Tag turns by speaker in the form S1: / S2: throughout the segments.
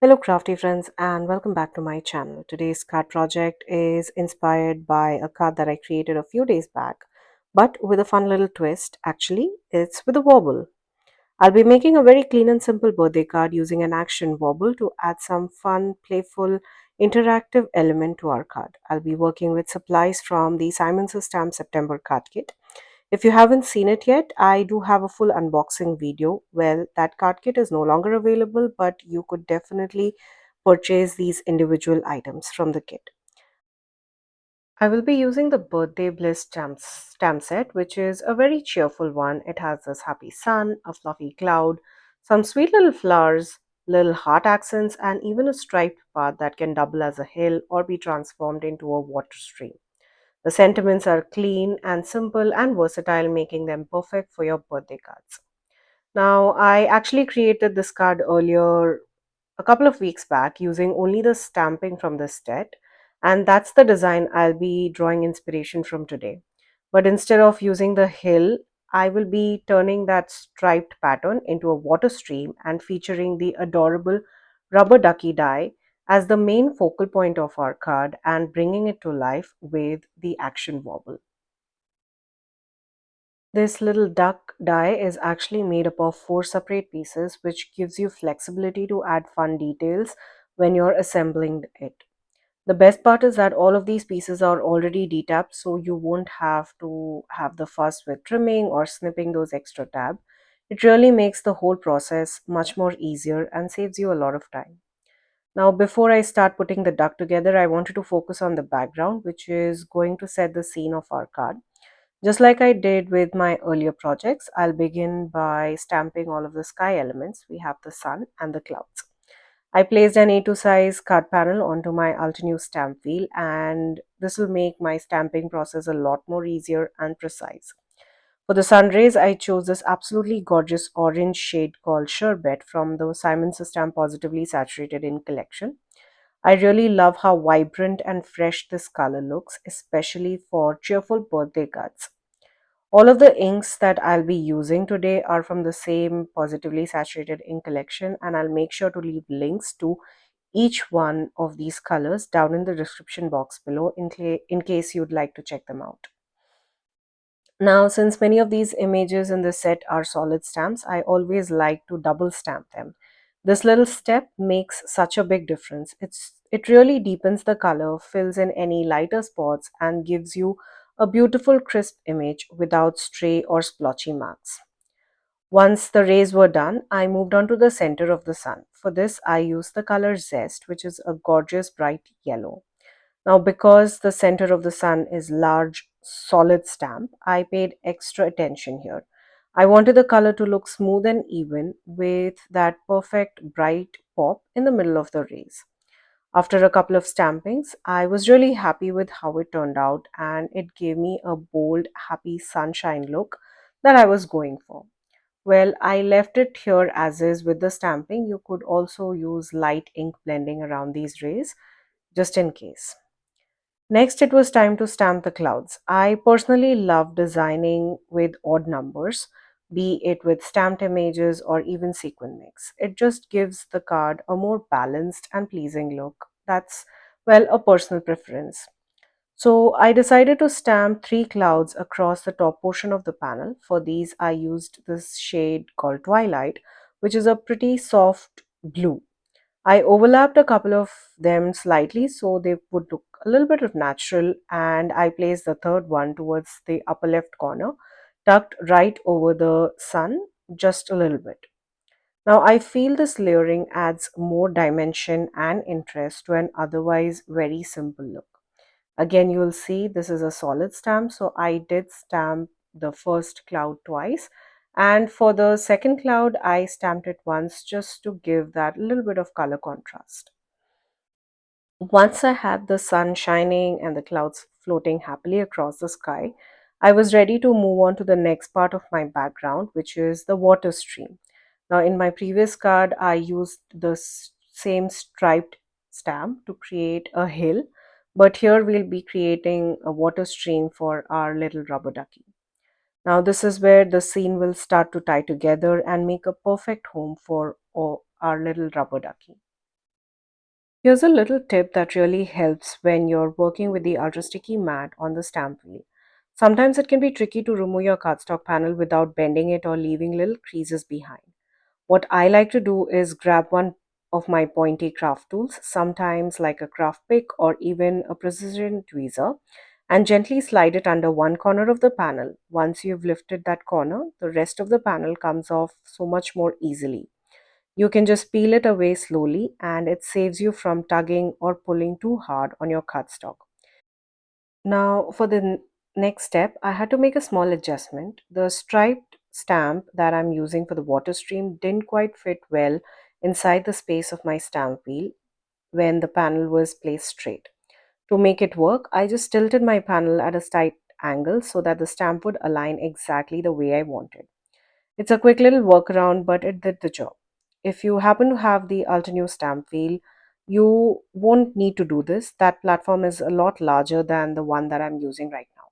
S1: Hello, crafty friends, and welcome back to my channel. Today's card project is inspired by a card that I created a few days back, but with a fun little twist. Actually, it's with a wobble. I'll be making a very clean and simple birthday card using an action wobble to add some fun, playful, interactive element to our card. I'll be working with supplies from the Simon's Stamp September card kit. If you haven't seen it yet, I do have a full unboxing video. Well, that card kit is no longer available, but you could definitely purchase these individual items from the kit. I will be using the Birthday Blitz stamp set, which is a very cheerful one. It has this happy sun, a fluffy cloud, some sweet little flowers, little heart accents, and even a striped path that can double as a hill or be transformed into a water stream. The sentiments are clean and simple and versatile, making them perfect for your birthday cards. Now, I actually created this card earlier a couple of weeks back using only the stamping from this set, and that's the design I'll be drawing inspiration from today. But instead of using the hill, I will be turning that striped pattern into a water stream and featuring the adorable rubber ducky die as the main focal point of our card and bringing it to life with the action wobble. This little duck die is actually made up of four separate pieces, which gives you flexibility to add fun details when you're assembling it. The best part is that all of these pieces are already detabbed, so you won't have to have the fuss with trimming or snipping those extra tab. It really makes the whole process much more easier and saves you a lot of time. Now, before I start putting the duck together, I wanted to focus on the background, which is going to set the scene of our card. Just like I did with my earlier projects, I'll begin by stamping all of the sky elements. We have the sun and the clouds. I placed an A2 size card panel onto my Altenew stamp wheel, and this will make my stamping process a lot more easier and precise. For the sun rays, I chose this absolutely gorgeous orange shade called Sherbet from the Simon's Stamp Positively Saturated in collection. I really love how vibrant and fresh this color looks, especially for cheerful birthday cards. All of the inks that I'll be using today are from the same Positively Saturated ink collection, and I'll make sure to leave links to each one of these colors down in the description box below in case you'd like to check them out. Now, since many of these images in the set are solid stamps, I always like to double stamp them. This little step makes such a big difference. It really deepens the color, fills in any lighter spots, and gives you a beautiful crisp image without stray or splotchy marks. Once the rays were done, I moved on to the center of the sun. For this, I used the color Zest, which is a gorgeous bright yellow. Now, because the center of the sun is large, solid stamp, I paid extra attention here. I wanted the color to look smooth and even with that perfect bright pop in the middle of the rays. After a couple of stampings, I was really happy with how it turned out and it gave me a bold, happy sunshine look that I was going for. Well, I left it here as is with the stamping. You could also use light ink blending around these rays just in case. Next, it was time to stamp the clouds. I personally love designing with odd numbers, be it with stamped images or even sequin mix. It just gives the card a more balanced and pleasing look. That's, well, a personal preference. So I decided to stamp three clouds across the top portion of the panel. For these, I used this shade called Twilight, which is a pretty soft blue. I overlapped a couple of them slightly so they would look a little bit of natural, and I placed the third one towards the upper left corner, tucked right over the sun just a little bit. Now I feel this layering adds more dimension and interest to an otherwise very simple look. Again, you will see this is a solid stamp, so I did stamp the first cloud twice. And for the second cloud, I stamped it once just to give that little bit of color contrast. Once I had the sun shining and the clouds floating happily across the sky, I was ready to move on to the next part of my background, which is the water stream. Now, in my previous card, I used the same striped stamp to create a hill, but here we'll be creating a water stream for our little rubber ducky. Now, this is where the scene will start to tie together and make a perfect home for our little rubber ducky. Here's a little tip that really helps when you're working with the ultra sticky mat on the stamp wheel. Sometimes it can be tricky to remove your cardstock panel without bending it or leaving little creases behind. What I like to do is grab one of my pointy craft tools, sometimes like a craft pick or even a precision tweezer, and gently slide it under one corner of the panel. Once you've lifted that corner, the rest of the panel comes off so much more easily. You can just peel it away slowly, and it saves you from tugging or pulling too hard on your cardstock. Now, for the next step, I had to make a small adjustment. The striped stamp that I'm using for the water stream didn't quite fit well inside the space of my stamp wheel when the panel was placed straight. To make it work, I just tilted my panel at a slight angle so that the stamp would align exactly the way I wanted. It's a quick little workaround, but it did the job. If you happen to have the Altenew stamp wheel, you won't need to do this. That platform is a lot larger than the one that I'm using right now.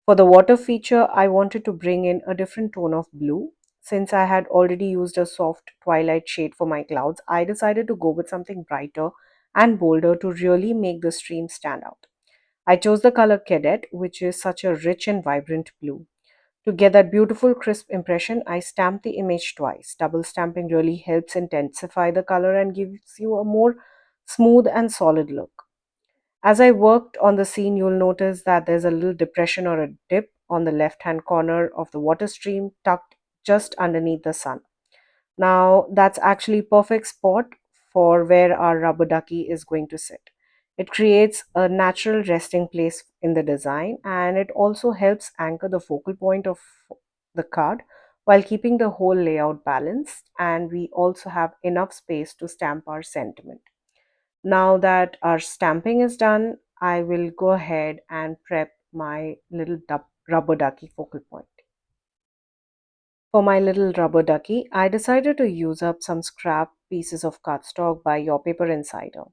S1: For the water feature, I wanted to bring in a different tone of blue. Since I had already used a soft twilight shade for my clouds, I decided to go with something brighter and bolder to really make the stream stand out. I chose the color Cadet, which is such a rich and vibrant blue. To get that beautiful crisp impression, I stamped the image twice. Double stamping really helps intensify the color and gives you a more smooth and solid look. As I worked on the scene, you'll notice that there's a little depression or a dip on the left hand corner of the water stream tucked just underneath the sun. Now, that's actually perfect spot for where our rubber ducky is going to sit. It creates a natural resting place in the design, and it also helps anchor the focal point of the card while keeping the whole layout balanced. And we also have enough space to stamp our sentiment. Now that our stamping is done, I will go ahead and prep my little rubber ducky focal point. For my little rubber ducky, I decided to use up some scrap pieces of cardstock by Your Paper Insider.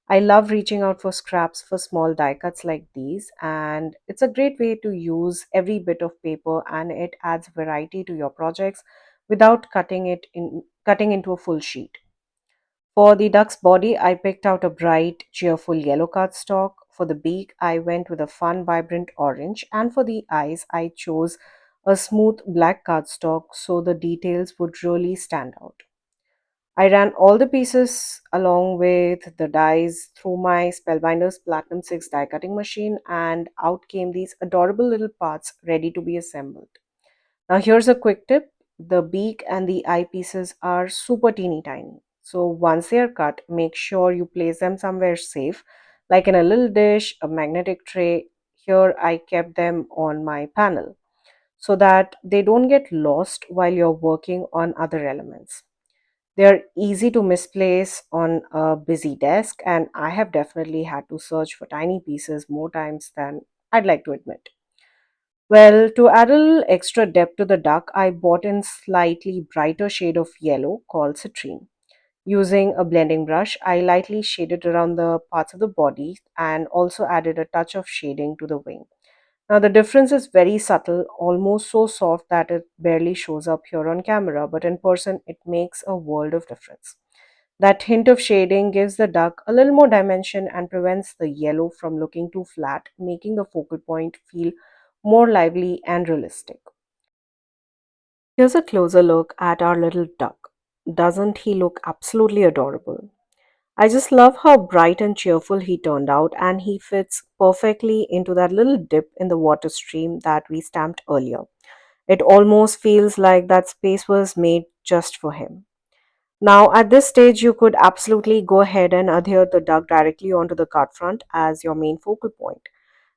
S1: I love reaching out for scraps for small die cuts like these, and it's a great way to use every bit of paper, and it adds variety to your projects without cutting into a full sheet. For the duck's body, I picked out a bright, cheerful yellow cardstock. For the beak, I went with a fun, vibrant orange. And for the eyes, I chose a smooth black cardstock so the details would really stand out. I ran all the pieces along with the dies through my Spellbinder's Platinum 6 die cutting machine, and out came these adorable little parts ready to be assembled. Now, here's a quick tip: the beak and the eye pieces are super teeny tiny. So, once they are cut, make sure you place them somewhere safe, like in a little dish, a magnetic tray. Here, I kept them on my panel so that they don't get lost while you're working on other elements. They're easy to misplace on a busy desk, and I have definitely had to search for tiny pieces more times than I'd like to admit. Well, to add a little extra depth to the duck, I bought in slightly brighter shade of yellow called citrine. Using a blending brush, I lightly shaded around the parts of the body and also added a touch of shading to the wing. Now, the difference is very subtle, almost so soft that it barely shows up here on camera, but in person, it makes a world of difference. That hint of shading gives the duck a little more dimension and prevents the yellow from looking too flat, making the focal point feel more lively and realistic. Here's a closer look at our little duck. Doesn't he look absolutely adorable? I just love how bright and cheerful he turned out, and he fits perfectly into that little dip in the water stream that we stamped earlier. It almost feels like that space was made just for him. Now, at this stage, you could absolutely go ahead and adhere the duck directly onto the card front as your main focal point.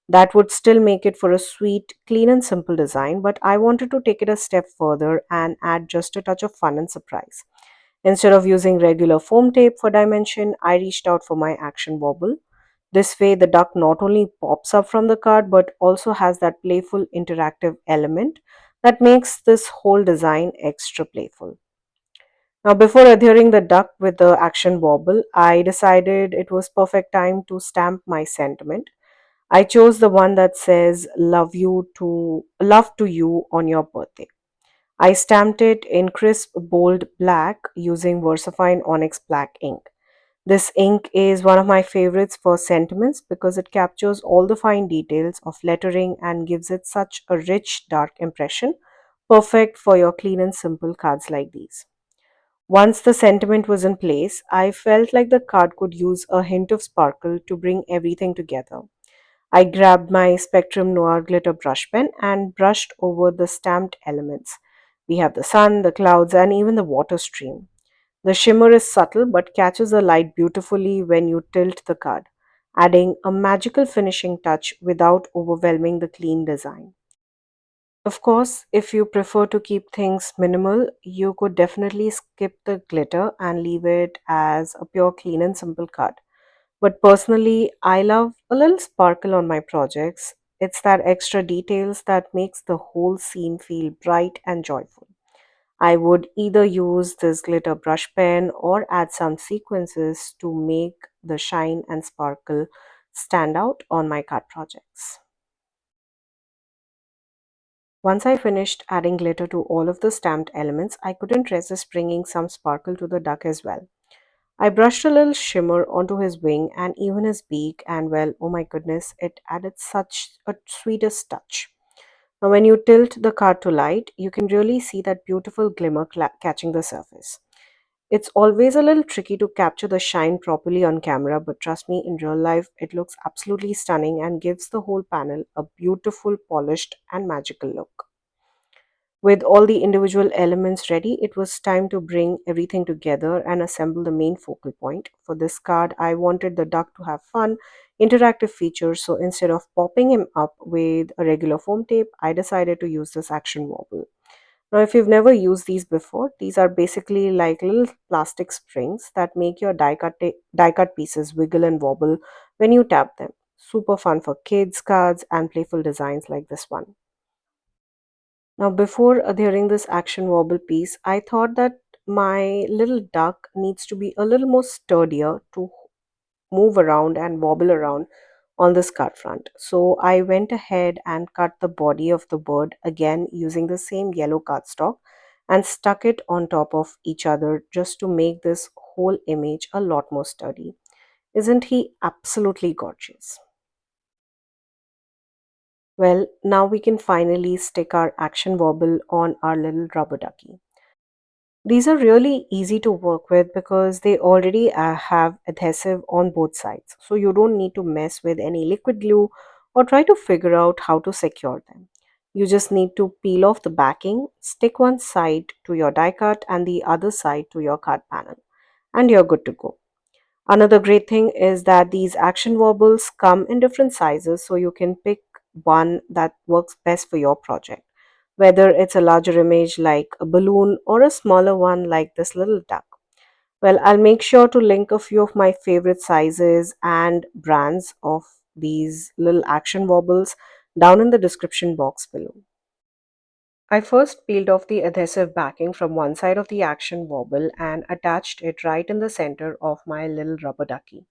S1: That would still make it for a sweet, clean, and simple design, but I wanted to take it a step further and add just a touch of fun and surprise. Instead of using regular foam tape for dimension, I reached out for my action wobble. This way, the duck not only pops up from the card but also has that playful interactive element that makes this whole design extra playful. Now, before adhering the duck with the action wobble, I decided it was perfect time to stamp my sentiment. I chose the one that says love to you on your birthday. I stamped it in crisp bold black using VersaFine Onyx black ink. This ink is one of my favorites for sentiments because it captures all the fine details of lettering and gives it such a rich, dark impression, perfect for your clean and simple cards like these. Once the sentiment was in place, I felt like the card could use a hint of sparkle to bring everything together. I grabbed my Spectrum Noir glitter brush pen and brushed over the stamped elements. We have the sun, the clouds, and even the water stream. The shimmer is subtle but catches the light beautifully when you tilt the card, adding a magical finishing touch without overwhelming the clean design. Of course, if you prefer to keep things minimal, you could definitely skip the glitter and leave it as a pure, clean, and simple card. But personally, I love a little sparkle on my projects. It's that extra details that makes the whole scene feel bright and joyful. I would either use this glitter brush pen or add some sequences to make the shine and sparkle stand out on my card projects. Once I finished adding glitter to all of the stamped elements, I couldn't resist bringing some sparkle to the duck as well. I brushed a little shimmer onto his wing and even his beak, and well, oh my goodness, it added such a sweetest touch. Now, when you tilt the card to light, you can really see that beautiful glimmer catching the surface. It's always a little tricky to capture the shine properly on camera, but trust me, in real life, it looks absolutely stunning and gives the whole panel a beautiful, polished, and magical look. With all the individual elements ready, it was time to bring everything together and assemble the main focal point. For this card, I wanted the duck to have fun, interactive features, so instead of popping him up with a regular foam tape, I decided to use this action wobble. Now, if you've never used these before, these are basically like little plastic springs that make your die cut pieces wiggle and wobble when you tap them. Super fun for kids, cards, and playful designs like this one. Now, before adhering this action wobble piece, I thought that my little duck needs to be a little more sturdier to move around and wobble around on this card front. So I went ahead and cut the body of the bird again using the same yellow cardstock and stuck it on top of each other just to make this whole image a lot more sturdy. Isn't he absolutely gorgeous? Well, now we can finally stick our action wobble on our little rubber ducky. These are really easy to work with because they already have adhesive on both sides. So you don't need to mess with any liquid glue or try to figure out how to secure them. You just need to peel off the backing, stick one side to your die cut and the other side to your card panel, and you're good to go. Another great thing is that these action wobbles come in different sizes so you can pick one that works best for your project, whether it's a larger image like a balloon or a smaller one like this little duck. Well, I'll make sure to link a few of my favorite sizes and brands of these little action wobbles down in the description box below. I first peeled off the adhesive backing from one side of the action wobble and attached it right in the center of my little rubber ducky.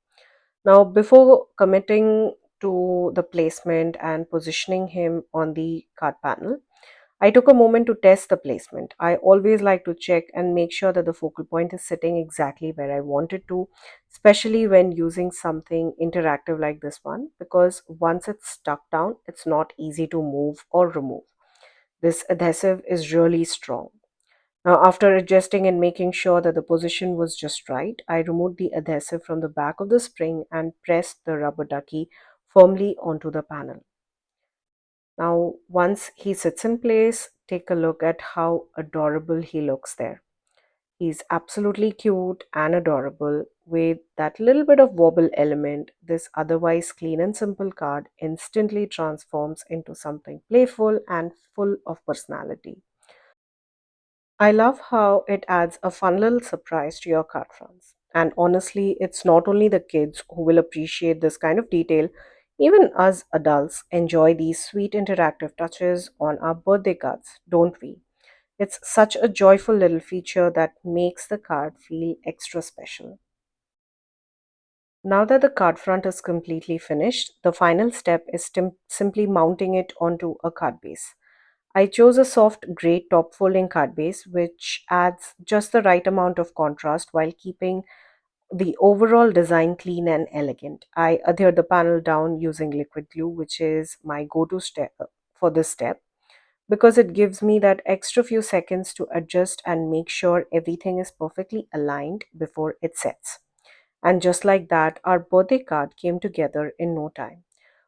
S1: Now, before committing to the placement and positioning him on the card panel, I took a moment to test the placement. I always like to check and make sure that the focal point is sitting exactly where I want it to, especially when using something interactive like this one, because once it's stuck down, it's not easy to move or remove. This adhesive is really strong. Now, after adjusting and making sure that the position was just right, I removed the adhesive from the back of the spring and pressed the rubber ducky firmly onto the panel. Now, once he sits in place, take a look at how adorable he looks there. He's absolutely cute and adorable. With that little bit of wobble element, this otherwise clean and simple card instantly transforms into something playful and full of personality. I love how it adds a fun little surprise to your card fronts. And honestly, it's not only the kids who will appreciate this kind of detail, even us adults enjoy these sweet interactive touches on our birthday cards, don't we? It's such a joyful little feature that makes the card feel extra special. Now that the card front is completely finished, the final step is simply mounting it onto a card base. I chose a soft gray top folding card base which adds just the right amount of contrast while keeping the overall design clean and elegant. I adhered the panel down using liquid glue, which is my go-to step for this step because it gives me that extra few seconds to adjust and make sure everything is perfectly aligned before it sets. And just like that, our birthday card came together in no time.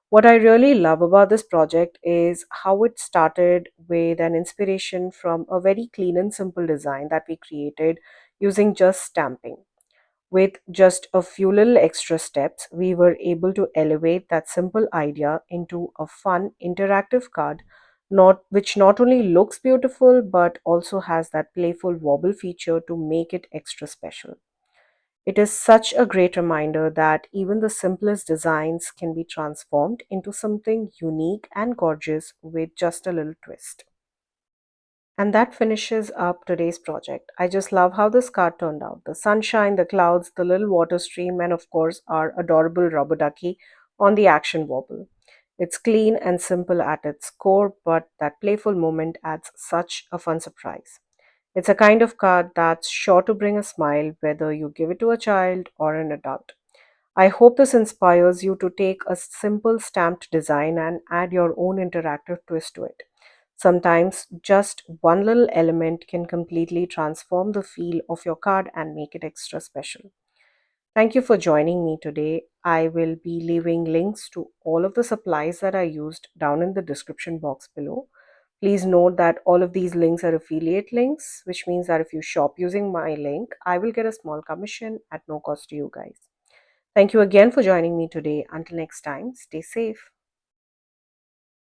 S1: What I really love about this project is how it started with an inspiration from a very clean and simple design that we created using just stamping. With just a few little extra steps, we were able to elevate that simple idea into a fun, interactive card, which not only looks beautiful but also has that playful wobble feature to make it extra special. It is such a great reminder that even the simplest designs can be transformed into something unique and gorgeous with just a little twist. And that finishes up today's project. I just love how this card turned out. The sunshine, the clouds, the little water stream, and of course, our adorable rubber ducky on the action wobble. It's clean and simple at its core, but that playful moment adds such a fun surprise. It's a kind of card that's sure to bring a smile whether you give it to a child or an adult. I hope this inspires you to take a simple stamped design and add your own interactive twist to it. Sometimes just one little element can completely transform the feel of your card and make it extra special. Thank you for joining me today. I will be leaving links to all of the supplies that I used down in the description box below. Please note that all of these links are affiliate links, which means that if you shop using my link, I will get a small commission at no cost to you guys. Thank you again for joining me today. Until next time, stay safe.